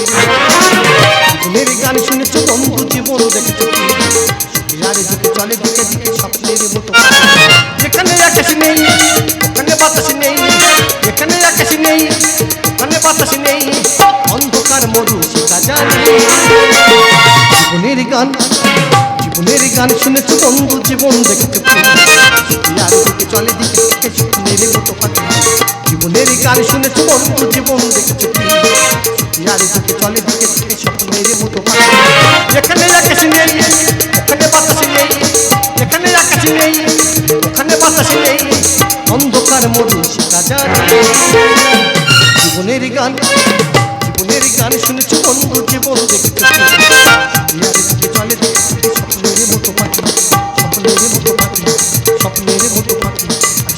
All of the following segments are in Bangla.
জীবনের গান শুনেছ বন্ধু, জীবন দেখেছ ইয়ারে দিকে চলে দিকে দিকে স্বপ্নের মতো। যেখানে আকাশ নেই ওখানে বাতাস নেই, যেখানে আকাশ নেই ওখানে বাতাস নেই, অন্ধকার মরু শিখা জানে। জীবনের গান, জীবনের গান শুনেছ বন্ধু, জীবন দেখেছ ইয়ারে দিকে চলে দিকে দিকে স্বপ্নের মতো পাখি। জীবনের গান শুনেছ বন্ধু, জীবন দেখেছ ইয়ারে দিকে চলে দিকে দিকে স্বপ্নের মতো পাখি। যেখানে আকাশ নেই ওখানে বাতাস নেই, যেখানে আকাশ নেই ওখানে বাতাস নেই, অন্ধকার মরু শিখা জানে। জীবনের গান, জীবনের গান শুনেছ বন্ধু, জীবন দেখেছ ইয়ারে দিকে চলে দিকে দিকে স্বপ্নের মতো পাখি, স্বপ্নের মতো পাখি, স্বপ্নের মতো পাখি,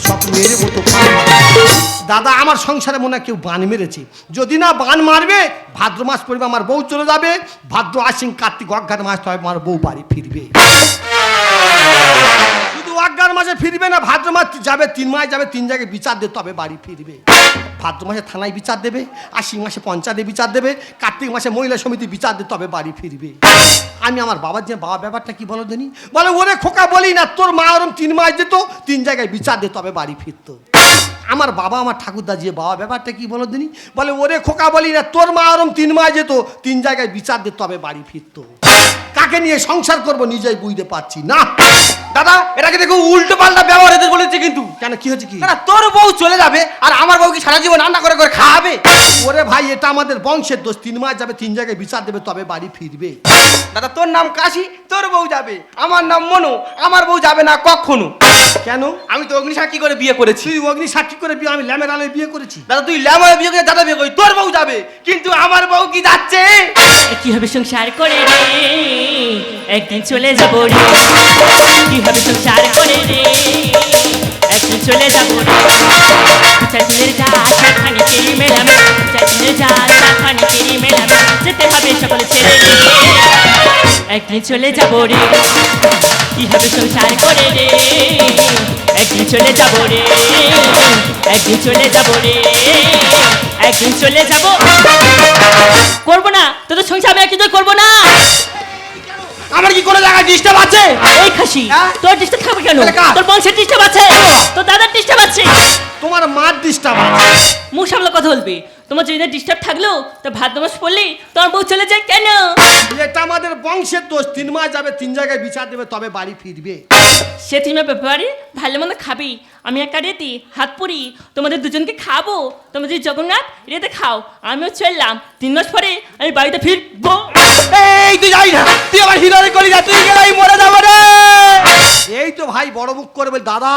স্বপ্নের মতো পাখি। দাদা আমার সংসারে মনে হয় কেউ বান মেরেছে, যদি না বান মারবে ভাদ্র মাস পড়বে আমার বউ চলে যাবে, ভাদ্র আশ্বিন কার্তিক অজ্ঞান মাস তবে আমার বউ বাড়ি ফিরবে। শুধু অজ্ঞান মাসে ফিরবে না, ভাদ্র মাস যাবে 3 মাস যাবে, 3 জায়গায় বিচার দেবে তবে বাড়ি ফিরবে। ভাদ্র মাসে থানায় বিচার দেবে, আশ্বিন মাসে পঞ্চায়েতে বিচার দেবে, কার্তিক মাসে মহিলা সমিতি বিচার দেবে তবে বাড়ি ফিরবে। আমি আমার বাবার যে বাবা ব্যাপারটা কি বলো দেনি, বলে ওরে খোকা বলি না তোর মা ওরম 3 মাস যেত, 3 জায়গায় বিচার দিত তবে বাড়ি ফিরত। আমার বাবা আমার ঠাকুরদা যে বাবা ব্যাপারটা কি বলো দিনি, বলে ওরে খোকা বলি না তোর মা ওরম 3 মাস যেত, 3 জায়গায় বিচার দিত তবে বাড়ি ফিরত। কাকে নিয়ে সংসার করবো নিজেই বুঝতে পারছি না। দাদা এটাকে দেখো উল্টো পাল্টা ব্যবহার এদের বলেছে কিন্তু। কেন কি হচ্ছে কি? না তোর বউ চলে যাবে আর আমার বউ কি সারা জীবন রান্না করে করে খাওয়াবে? ওরে ভাই এটা আমাদের বংশের দোষ, 3 মাস যাবে 3 জায়গায় বিচার দেবে তবে বাড়ি ফিরবে। দাদা তোর নাম কাশি, তোর বউ যাবে, আমার নাম মনু, আমার বউ যাবে না কখনো। কেন? আমি তো অগ্নি সাক্ষী করে বিয়ে করেছি। তুই অগ্নি সাক্ষী করে বিয়ে, আমি ল্যামের আলোয় বিয়ে করেছি। দাদা তুই ল্যামায় বিয়ে করে দাদা বিয়ে করি, তোর বউ যাবে কিন্তু আমার বউ কি যাচ্ছে? কি হবে সংসার করে রে, একদিন চলে যাবো রে। কি হবে সংসার করে রে, একদিন চলে যাবো রে। চাঁদের যা শাখানে তেরি মেলামে, চাঁদের যা শাখানে তেরি মেলামে, যেতে হবে সকলে ছেড়ে রে, একদিন চলে যাবো রে। কি হবে সংসার করে রে, একদিন চলে যাবো রে, একদিন চলে যাবো রে, একদিন চলে যাবো। করবো না তোদের সংসার আমি একদিন করবো না। আমার কি কোনো জায়গায় ডিস্টার্ব আছে? এই খাসি হ্যাঁ? তোর ডিস্টার্ব খাবে কেন? তাহলে কার? তোর বংশের ডিস্টার্ব আছে, তোর দাদার ডিস্টার্ব আছে, তোমার মার ডিস্টার্ব আছে। মুখ সামলে কথা বলবি। তোমার যদি ডিস্টার্ব থাকলো তো ভাদ্র মাস পড়লি তোমার বউ চলে যায় কেন? এটা আমাদের বংশের দোষ, 3 মাস যাবে 3 জায়গায় বিচার দেবে তবে বাড়ি ফিরবে। সে তুমি ব্যাপারে ভালো মন্দ খাবি, আমি একটা রেতি হাত পুরি তোমাদের দুজনকে খাবো। তোমরা যদি জগন্নাথ রেতে খাও, আমিও চললাম, 3 মাস পরে আমি বাড়িতে ফিরবো। এই তুই যাই না, তুই আমার হৃদয় করি না, তুই গেলে আমি মরে যাবো রে। এই তো ভাই বড় মুখ করে বল দাদা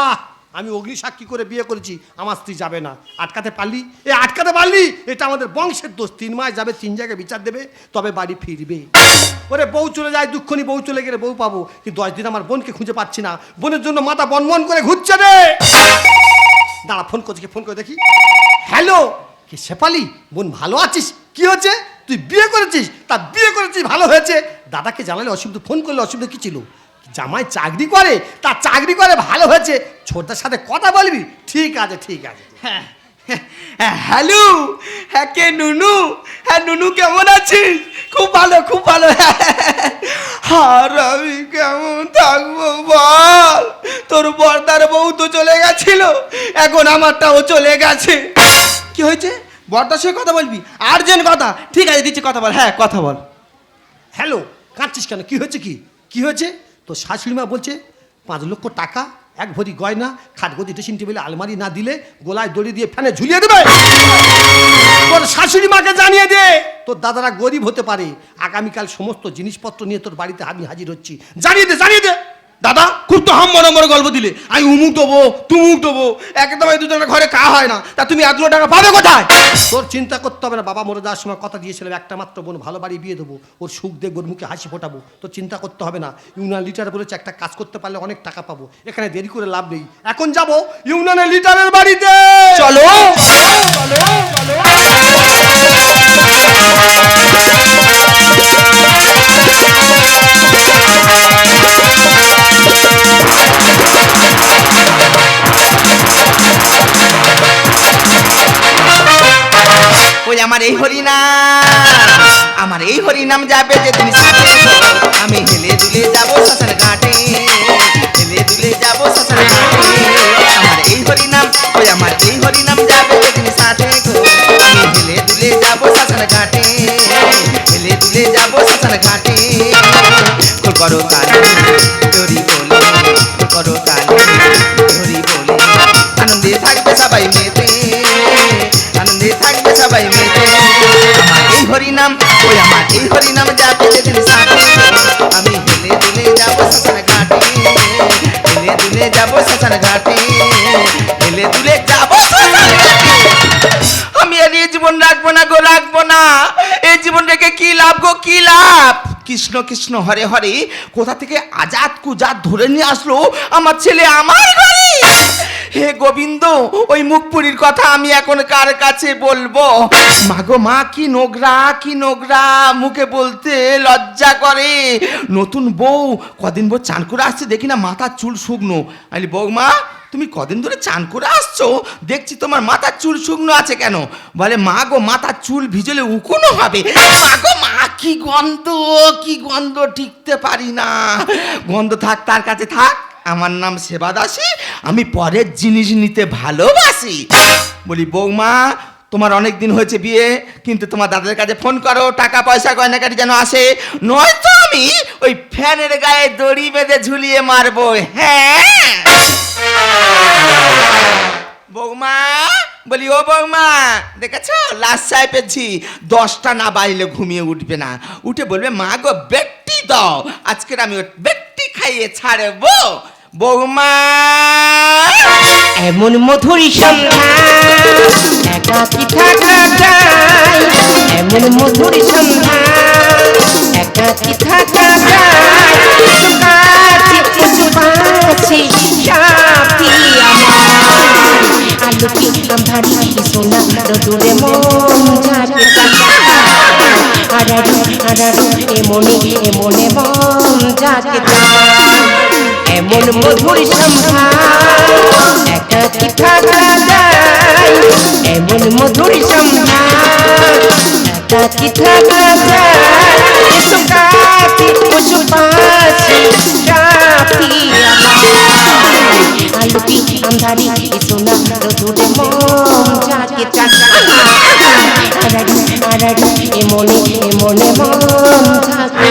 আমি অগ্নি সাক্ষী করে বিয়ে করেছি, আমার স্ত্রী যাবে না। আটকাতে পারলি? এ আটকাতে পারলি? এটা আমাদের বংশের দোষ, 3 মাস যাবে 3 জায়গায় বিচার দেবে তবে বাড়ি ফিরবে। ওরে বউ চলে যায় দুঃখ নি, বউ চলে গেলে বউ পাবো, কিন্তু 10 দিন আমার বোনকে খুঁজে পাচ্ছি না, বোনের জন্য মাথা বনবন করে ঘুরছে রে। দাঁড়া ফোন করছি, ফোন করে দেখি। হ্যালো, কি শেফালি বোন ভালো আছিস? কি হচ্ছে? তুই বিয়ে করেছিস? তা বিয়ে করেছিস ভালো হয়েছে, দাদাকে জানালে অসুবিধা, ফোন করলে অসুবিধা কি ছিল? জামাই চাকরি করে, তা চাকরি করে ভালো হয়েছে, ছোটদার সাথে কথা বলবি? ঠিক আছে ঠিক আছে। হ্যাঁ হ্যালো, হ্যাঁ কে নুনু? হ্যাঁ নুনু কেমন আছিস? খুব ভালো খুব ভালো। আর আমি কেমন থাকবো বল, তোর বর্দার বউ তো চলে গেছিল, এখন আমারটাও চলে গেছে। কি হয়েছে? বর্দার সঙ্গে কথা বলবি? আর্জেন্ট কথা। ঠিক আছে দিচ্ছি, কথা বল। হ্যাঁ কথা বল। হ্যালো, কাঁদছিস কেন? কি হয়েছে? কি হয়েছে? তো শাশুড়ি মা বলছে 5 লক্ষ টাকা, 1 ভরি গয়না, খাট গদি ড্রেসিং টেবিলে আলমারি না দিলে গলায় দড়ি দিয়ে ফ্যানে ঝুলিয়ে দেবে। তোর শাশুড়ি মাকে জানিয়ে দে, তোর দাদারা গরিব হতে পারে, আগামীকাল সমস্ত জিনিসপত্র নিয়ে তোর বাড়িতে আমি হাজির হচ্ছি, জানিয়ে দে জানিয়ে দে। দাদা খুব তো হাম মনে মনে গল্প দিলে, আমি উমুক দেবো তুমুক দেবো, একদম এই দুজনের ঘরে খাওয়া হয় না, তা তুমি 1 টাকা পাবে কোথায়? তোর চিন্তা করতে হবে না, বাবা মরে যাওয়ার সময় কথা দিয়েছিলাম একটা মাত্র বোন, ভালো বাড়ি বিয়ে দেবো, ওর সুখ দেখবো, ওর মুখে হাসি ফোটাবো, তোর চিন্তা করতে হবে না। ইউনিয়ন লিটার বলেছে একটা কাজ করতে পারলে অনেক টাকা পাবো, এখানে দেরি করে লাভ নেই, এখন যাবো ইউনিয়নের লিটারের বাড়িতে। চলো ওই আমার এই হরিণা আমার এই হরি নাম যাবে যেদিন সাথে গো, আমি হেলে দুলে যাব শ্মশান ঘাটে, হেলে দুলে যাব শ্মশান ঘাটে। আমার এই হরি নাম, ওই আমার এই হরি নাম যাবে যেদিন সাথে গো, আমি হেলে দুলে যাব শ্মশান ঘাটে, হেলে দুলে যাব শ্মশান ঘাটে। খোল করো তালি হরি বলে, খোল করো তালি হরি বলে, আনন্দে থাকবে সবাই মেতে, আনন্দে থাকবে সবাই মেতে। আমার এই হরি নাম, ওই আমার এই হরি নাম যাবে যেদিন সাথে গো, আমি হেলে দুলে যাব শ্মশান ঘাটে, হেলে দুলে যাব শ্মশান ঘাটে, হেলে দুলে যাব শ্মশান ঘাটে। আমি আর এই জীবন রাখবো না গো, রাখবো না। এই জীবন রেখে কি লাভ গো, কি লাভ? কৃষ্ণ কৃষ্ণ হরে হরে কোথা থেকে আজাদ কুজাত ধরে নিয়ে আসলো আমার ছেলে আমার ঘরে। হে গোবিন্দ, ওই মুখপুরীর কথা আমি এখন কার কাছে বলবো? মাগো মা, কি নোংরা, কি নোংরা, মুখে বলতে লজ্জা করে। নতুন বউ, কদিন বউ চান করে আসছে, দেখি না মাথার চুল শুকনো। আরে বৌমা, তুমি কদিন ধরে চান করে আসছো, দেখছি তোমার মাথার চুল শুকনো আছে কেন? বলে মা গো, মাথার চুল ভিজলে উকুনও হবে। মা গো মা, কি গন্ধ, কি গন্ধ, টিকতে পারি না। গন্ধ থাক, তার কাছে থাক, আমার নাম সেবা দাসী, আমি পরের জিনিস নিতে ভালোবাসি। বলি বৌমা, তোমার অনেক দিন হয়েছে বিয়ে, কিন্তু তোমার দাদার কাছে ফোন করো, টাকা পয়সা গয়নাকাটি যেন আসে, নয়তো আমি ওই ফ্যানের গায়ে দড়ি বেঁধে ঝুলিয়ে মারবো। হ্যাঁ বৌমা, বলি ও বৌমা, দেখেছো লাস্ট চাই পেয়েছি, 10টা না বাড়িলে ঘুমিয়ে উঠবে না, উঠে বলবে মা গো বেটটি দাও, আজকের আমি ওই বেটটি খাইয়ে ছাড়বো। বৌমা, এমন মধুর সন্ধ্যা একাকী থাকা যায়, এমন মধুর সন্ধ্যা একাকী থাকা যায়, কাছে চুপাছে সাপি আমার, আলোকে আঁধারি সোনা রোদুরে মন ঝাঁকে আড়াড়ি আড়াড়ি এমনে এমনে মন ঝাঁকে এমন মধুর সন্ধ্যা একাকী থাকা যায়, এমন মধুর সন্ধ্যা একাকী থাকা যায়, এসো কাছে বসো পাশে সাথী আমার, আলোকি আন্ধারি সোনা রোদুরে মন ঝাঁকে আড়াড়ি আড়াড়ি এমনে এমনে মন ঝাঁকে।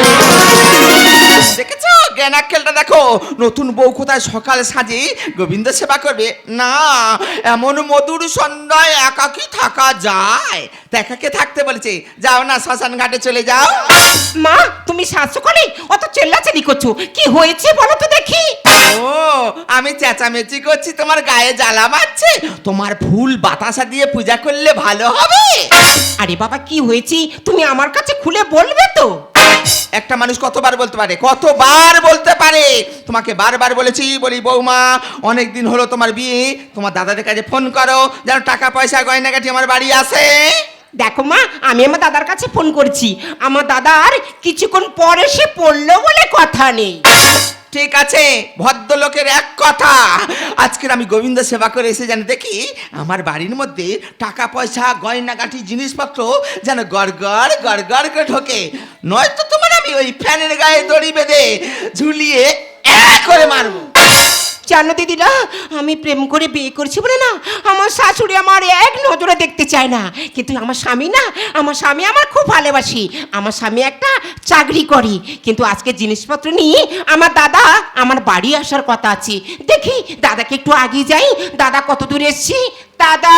দেখেছো জ্ঞান খেলটা দেখো, নতুন বউ কোথায় সকালে সাজে গোবিন্দ সেবা করবে না, এমন মধুর সন্ধ্যায় একাকী থাকা যায়। তা একাকে থাকতে বলেছে, যাও না শ্মশান ঘাটে চলে যাও। মা, তুমি শাশুড়ি অত চেল্লাচালি করছো, কি হয়েছে বলো তো দেখি। ও, আমি চেঁচামেচি করছি, তোমার গায়ে জ্বালা মারছে, তোমার ফুল বাতাসা দিয়ে পূজা করলে ভালো হবে। আরে বাবা, কি হয়েছে তুমি আমার কাছে খুলে বলবে তো? একটা মানুষ কতবার বলতে পারে, কতবার বলতে পারে? তোমাকে বারবার বলেছি, বলি বৌমা অনেক দিন হলো তোমার বিয়ে, তোমার দাদাদের কাছে ফোন করো যেন টাকা পয়সা গয়নাগাটি আমার বাড়ি আসে। দেখো মা, আমি আমার দাদার কাছে ফোন করছি, আমার দাদার কিছুক্ষণ পরে সে পড়লো বলে কথা নেই। ঠিক আছে, ভদ্রলোকের এক কথা। আজকের আমি গোবিন্দ সেবা করে এসে যেন দেখি আমার বাড়ির মধ্যে টাকা পয়সা গয়নাগাটি জিনিসপত্র যেন গড়গড় গড়গড় করে ঢোকে, নয়তো তোমার আমি ওই ফ্যানের গায়ে দড়ি বেঁধে ঝুলিয়ে করে মারবো। জানো দিদিরা, আমি প্রেম করে বিয়ে করছি বলে না আমার শাশুড়ি আমার এক নজরে দেখতে চায় না, কিন্তু আমার স্বামী না, আমার স্বামী আমার খুব ভালোবাসি। আমার স্বামী একটা চাকরি করে, কিন্তু আজকে জিনিসপত্র নিয়ে আমার দাদা আমার বাড়ি আসার কথা আছে। দেখি দাদাকে একটু আগে যাই, দাদা কত দূরে এসছি। দাদা,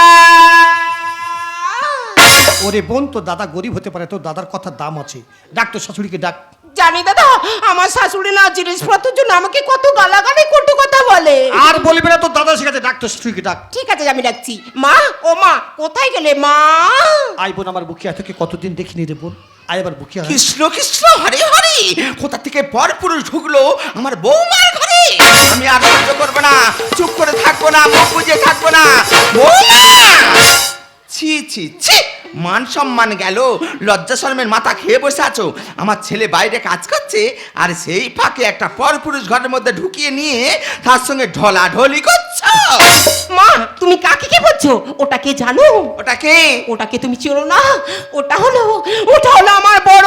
ওরে বোন, তোর দাদা গরিব হতে পারে, তোর দাদার কথার দাম আছে, ডাক তোর শাশুড়িকে ডাক। জানি দাদা, আমার শাশুড়ি না জিনিসপত্রের জন্য আমাকে কত গালাগালি কটু কথা বলে। আর বলবি না, তোর দাদা শিখাতে, ডাক তোর শাশুড়িকে ডাক। ঠিক আছে, আমি ডাকছি। মা, ও মা, কোথায় গেলে মা? আই বোন, আমার বুকিয়া থেকে কতদিন দেখিনি রে বোন, আয় এবার বুকিয়া। কৃষ্ণ কৃষ্ণ হরে হরে, কোথা থেকে পর পুরুষ ঢুকলো আমার বৌমার ঘরে। আমি আর সহ্য করবো না, চুপ করে থাকবো না, মুখ বুঝে থাকবো না। বৌমা, ছি ছি ছি, মান সম্মান গেল, লজ্জা শরমের মাথা খেয়ে বসে আছো। আমার ছেলে বাইরে কাজ করছে, আর সেই ফাঁকে একটা পরপুরুষ ঘরের মধ্যে ঢুকিয়ে নিয়ে তার সঙ্গে ঢলাঢলি করছো। মা, তুমি কাকে কি বলছো? ওটাকে জানো? ওটাকে ওটাকে তুমি চেনো না? ওটা হলো আমার বড়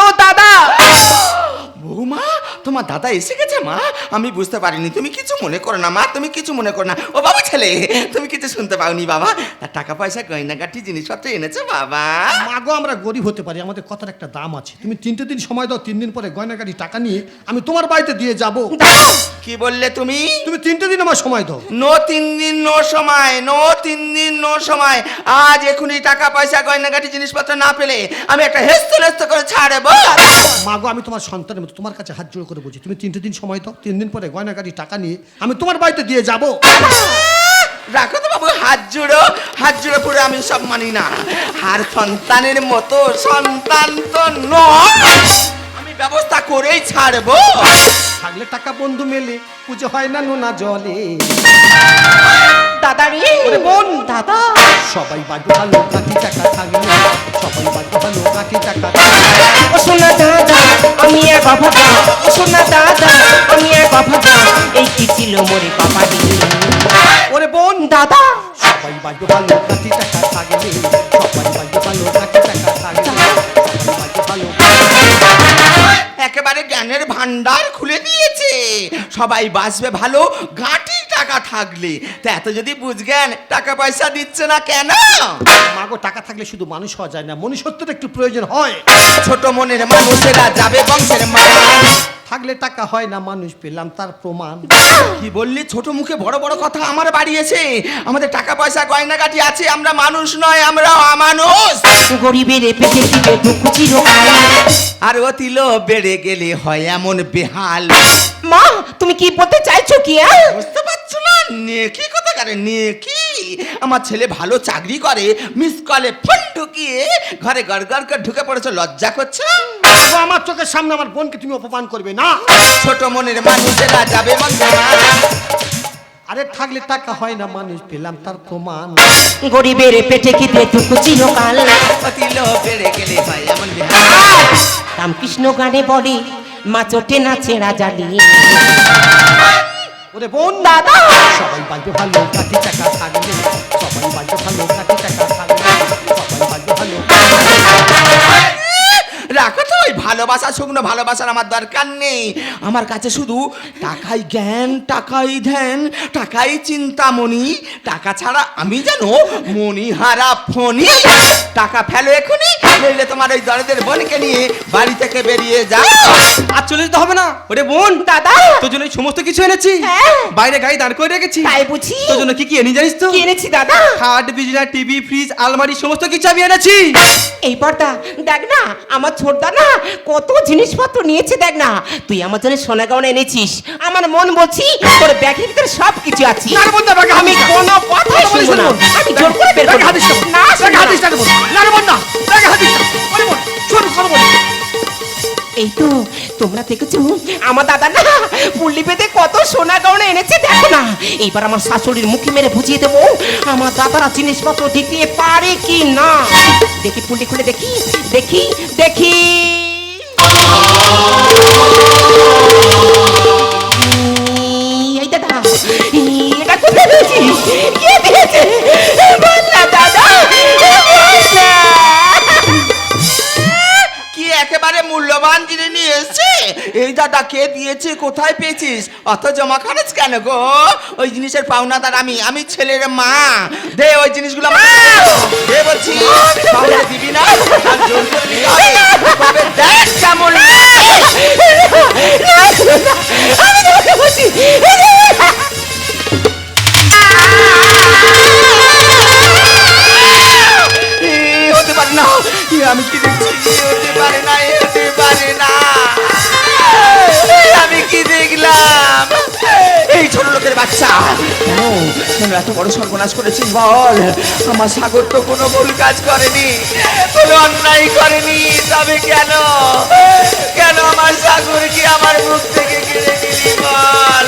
আমার দাদা এসে গেছে মা, আমি বুঝতে পারিনি। তুমি কিছু মনে করো না মা, তুমি কিছু মনে করো না। ও বাবা ছেলে, তুমি কিছু শুনতে পাওনি বাবা? তার টাকা পয়সা গয়নাগাটি জিনিসপত্র এনেছে বাবা। মাগো আমরা গরিব হতে পারি, আমাদের কথার একটা দাম আছে। তুমি 3টে দিন সময় দাও, 3 দিন পরে গয়নাগাটি টাকা নিয়ে আমি তোমার বাড়িতে দিয়ে যাব। কি বললে তুমি? তুমি 3টে দিন আমার সময় দাও। নো 3 দিন নো সময়, নো 3 দিন নো সময়। আজ এখনই টাকা পয়সা গয়নাগাটি জিনিসপত্র না পেলে আমি একটা হেস্ত হেস্ত করে ছাড়বো। মাগো আমি তোমার সন্তানের মতো তোমার কাছে হাত জোড় করে বলছি, তুমি 3টে দিন সময় দাও, 3 দিন পরে গয়নাগাটি টাকা নিয়ে আমি তোমার বাড়িতে দিয়ে যাব। রাখো তো বাবু, হাত জুড়ো, হাত জুড়ো পুরো আমি সব মানি না। আর সন্তানের মতো সন্তান তো নয়, আমি ব্যবস্থা করেই ছাড়বো। থাকলে টাকা বন্ধু মেলে, পুজো হয় না নোনা জলে। দাদা রে ওরে বোন, দাদা, সবাই বাজো ভালো কাঠি টাকা থাকলে, সবাই বাজো ভালো কাঠি টাকা থাকলে। ও সোনা দাদা আমি এক অভাগা, ও সোনা দাদা আমি এক অভাগা, এই কি ছিল মোরে বাবা রে। ওরে বোন, দাদা সবাই বাজো ভালো কাঠি টাকা থাকলে, সবাই বাজো ভালো কাঠি টাকা থাকলে, সবাই বাজো ভালো। একেবারে জ্ঞানের ভান্ডার খুলে দিয়েছে। সবাই বাঁচবে ভালো গাঁটি টাকা থাকলে। তা এত যদি বুঝজ্ঞান, টাকা পয়সা দিচ্ছে না কেন? মাগো টাকা থাকলে শুধু মানুষ হওয়া যায় না, মনুষ্যত্বের একটু প্রয়োজন হয়। ছোট মনের মানুষেরা যাবে বংশের মান। থাকলে টাকা হয় না মানুষ, পেলাম তার প্রমাণ। কি বললি? ছোট মুখে বড় বড় কথা আমার বাড়ি এসে। আমাদের টাকা পয়সা গয়নাগাটি আছে, আমরা মানুষ নয়, আমরা অমানুষ। গরিবের পেটে দিবে দুঃখ চিরকাল। আর অতিল বেড়ে গেলে হয় এমন বেহাল। মা তুমি কি বলতে চাইছো কি? বুঝতে পারছো না? নেকি কথা করে নেকি। আমার ছেলে ভালো চাকরি করে, মিস কলে ফোন ঢুকিয়ে ঘরে গড়গড় করে ঢুকে পড়েছে, লজ্জা করছে? মাগো আমার চোখের সামনে আমার বোনকে তুমি অপমান করবে না। ছোট মনের মানুষেরা যাবে মন্দিরে। আরে থাকলে টাকা হয় না মানুষ, পেলাম তার প্রমাণ। গরিবের পেটে দিবে দুঃখ চিরকাল। অতিল বেড়ে গেলে হয় এমন বেহাল। রামকৃষ্ণ গানে বলে মা চোটে নাচে রাজালি। ওরে বোন, দাদা সবাই বাজো ভালো কাঠি টাকা থাকলে, সবাই বাজো ভালো কাঠি টাকা থাকলে, সবাই বাজো ভালো। রাখো তো ওই ভালোবাসা, শুকনো ভালোবাসার আমার দরকার নেই। আমার কাছে শুধু টাকাই জ্ঞান, টাকাই ধ্যান, টাকাই চিন্তামণি। টাকা ছাড়া আমি যেন মণিহারা ফণি। টাকা ফেলো এখনই, নইলে তোমার ওই দরদের বোনকে নিয়ে বাড়ি থেকে বেরিয়ে যাও। আর চলে যেতে হবে না। ওরে বোন, দাদা তোর জন্য এই সমস্ত কিছু এনেছি। হ্যাঁ। বাইরে গাড়ি দাঁড় করে রেখেছি। তাই বুঝি? তোর জন্য কি কি এনে জানিস তো? কি এনেছি দাদা? খাট, বিছানা, টিভি, ফ্রিজ, আলমারি সমস্ত কিছু আমি এনেছি। এই পর্দা দেখ না, আমার ছোটদা না কত জিনিসপত্র নিয়েছে দেখ না। তুই আমার জন্য সোনা গয়না এনেছিস, আমার মন বলছি তোর ব্যাগের ভিতরে সব কিছু আছে। না রে বোন, না, ব্যাগে হাত আমি দিস না। কোনো কথাই কথা বলিস শুনবো না না, বোন। আমি জোর করে বের ব্যাগে করবো। হাত দিস না বোন। না ব্যাগে হাত দিস না শুনবো রে না। বোন। না রে বোন, না, ব্যাগে হাত দিস না। ওরে বোন, শোন কথা বলি। এই তো তোমরা দেখেছো আমার দাদা না পুল্লি পেতে কত সোনা গয়না এনেছে দেখো না। এইবার আমার শাশুড়ির মুখে মেরে বুঝিয়ে দেবো আমার দাদারা জিনিসপত্র দিতে পারে কি না। দেখি পুল্লি খুলে দেখি দেখি দেখি। এই দাদা এটা খুলে দিয়েছিস? কে দিয়েছে? বল না দাদা, বল না। কি একেবারে মূল্যবান জিনিস নিয়ে এসছে। এই দাদা কে দিয়েছে, কোথায় পেয়েছিস? অত জমা খরচ কেন গো? ওই জিনিসের পাওনাদার আমি, আমি ছেলের মা। দে ওই জিনিসগুলো আমাকে দে বলছি। তাহলে দিবি না? আর জোর করে নিতে হবে। তবে দেখ কেমন লাগে। আমি তোমাকে বলছি হতে পারে না, আমি কি দেখছি? হতে পারে না, হতে পারে না। আমি কি দেখলাম? এই ছোট লোকের বাচ্চা কেন কেন এত বড় সর্বনাশ করেছিস বল? আমার সাগর তো কোনো ভুল কাজ করেনি, কোনো অন্যায় করেনি, তবে কেন কেন আমার সাগরকে আমার মুখ থেকে কেড়ে নিলি বল?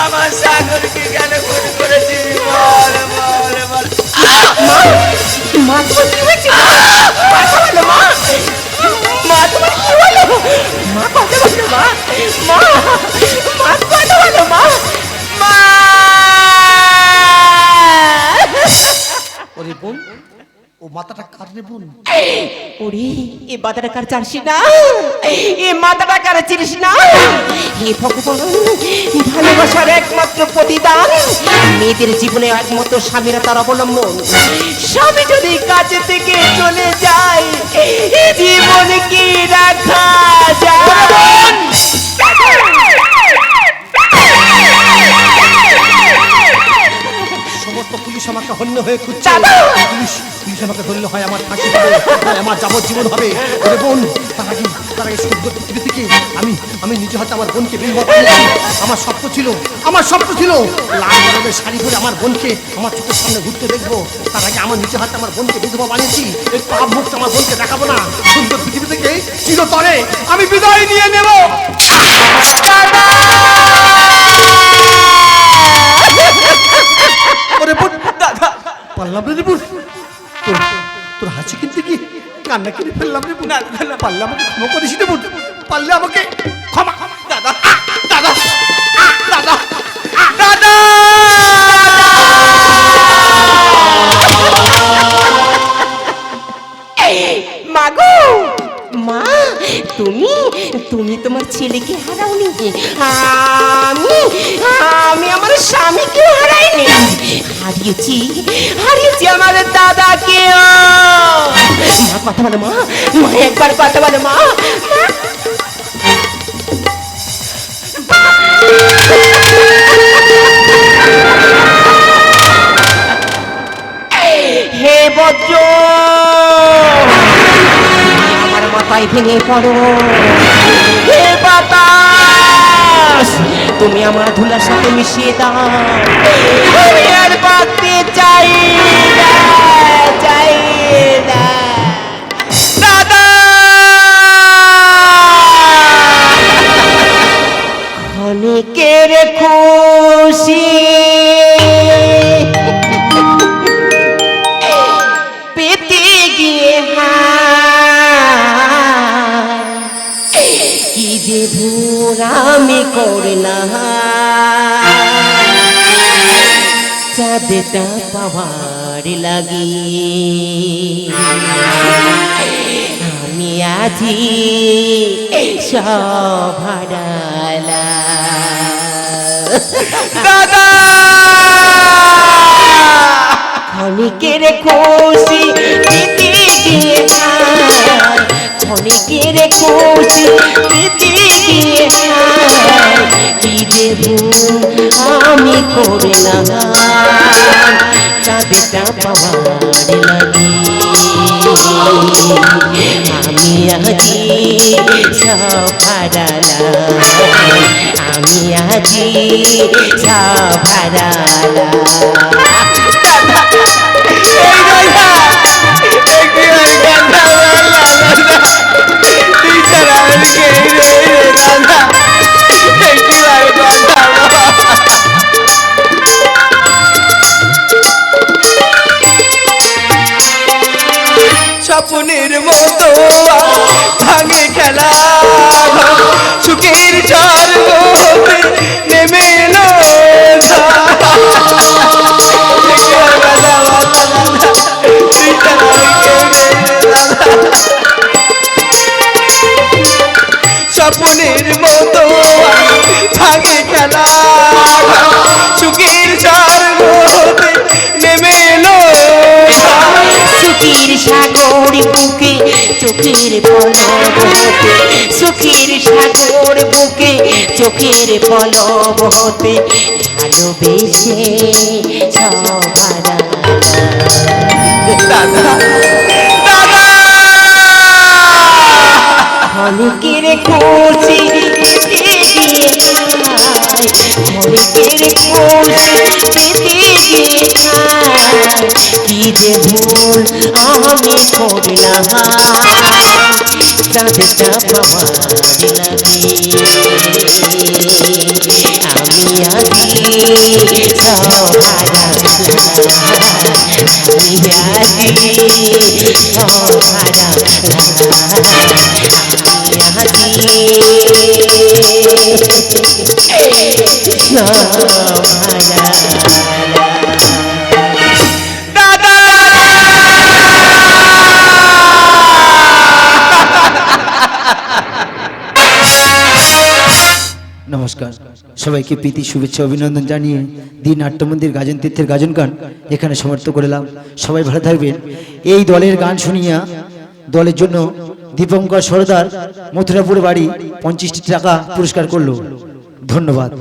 আমার সাগরকে কেন খুন করেছিস বল বল বল? মা তোমার কি হয়েছে? কথা বলো মা, মা তোমার কি হলো? মা কথা বলো মা, মা মা কথা বলো মা, মা। ওরে বোন, ও মা মাথাটা কাটলে বোন। ওরে এ মাথাটা কার চারছি না, এ মাথাটা কার চিনিস না। হে ভগবান, ভালোবাসার একমাত্র প্রতিদান মেয়েদের জীবনে একমাত্র স্বামীরা তার অবলম্বন। স্বামী যদি কাছে থেকে চলে যায় জীবন কি রাখা যায়? সমস্ত পুলিশ আমাকে হন্য হয়ে খুঁজছে। দাদা! পুলিশ পুলিশ আমাকে ধরলে হয় আমার ফাঁসি হবে, হয় আমার যাবজ্জীবন হবে। ওরে বোন, তার আগে সুন্দর পৃথিবী থেকে আমি নিজে হাতে আমার বোনকে বিবাহ করেছি। আমার স্বপ্ন ছিল লাল রঙের শাড়ি পরে আমার বোনকে আমার চোখের সামনে ঘুরতে দেখবো। তার আগে আমার নিজে হাতে আমার বোনকে বিধবা বানিয়েছি। এই পাপ মুক্ত আমার বোনকে দেখাবো না। সুন্দর পৃথিবী থেকে চিরতরে আমি বিদায় নিয়ে নেব। ওরে বোন, পারলাম রে বোন, তোর হাসি কিনতে কি কান্না কিনে ফেললাম রে বোন। পারলে আমাকে ক্ষমা করিস রে বোন, পারলে আমাকে ক্ষমা। দাদা দাদা দাদা দাদা মাগো, মা তুমি তুমি তোমার ছেলেকে হারাওনি, আমি আমি আমার স্বামীকে হারাইনি। হারিয়েছি আমাদের দাদাকে। মা কথা বলো, মা মা একবার কথা বলো, মা। হে বজ্র, আমার মাথায় ভেঙে পড়ো। হে বাতাস, তুমি আমার ধুলার সাথে মিশিয়ে দাও। আমি আর বাঁচতে চাই না, চাই না। দাদা, ক্ষণিকের খুশি পেতে গিয়ে কি যে ভুল আমি করলাম। চাঁদটা পাওয়ার লাগি আমি আজি সব হারালাম। দাদা ক্ষণিকের খুশি পেতে গিয়ে ক্ষণিকের খুশি পেতে গিয়ে কি যে ভুল আমি করলাম। চাঁদটা পাওয়ার লাগি আমি আজি সব হারালাম। আমি আজি সব হারালাম। স্বপ্নের মতো ভাঙে খেলা সুখের ঝড় হতে নেমে এলো স্বপ্নের মতো ভাঙে খেলা সুখের ঝড় হতে নেমে এলো সুখীর সাগর বুকে চোখের পলব হতে, সুখীর সাগর বুকে চোখের পলব হতে ভালোবেসে সব হারালাম। ক্ষণিকের খুশি পেতে গিয়ে ক্ষণিকের খুশি পেতে গিয়ে কি যে ভুল আমি করলাম। চাঁদটা পাওয়ার লাগি আমি আজি সব হারালাম। আমি আজি সব হারালাম। আমি আজি সব হারালাম। দাদা সবাইকে প্রীতি শুভেচ্ছা অভিনন্দন জানিয়ে দিন নাট্যমন্দির গাজন তীর্থের গাজন গান এখানে সমাপ্ত করলাম। সবাই ভালো থাকবেন। এই দলের গান শুনিয়া দলের জন্য দীপঙ্কর সরদার মথুরাপুর বাড়ি 25টি টাকা পুরস্কার করলো। ধন্যবাদ।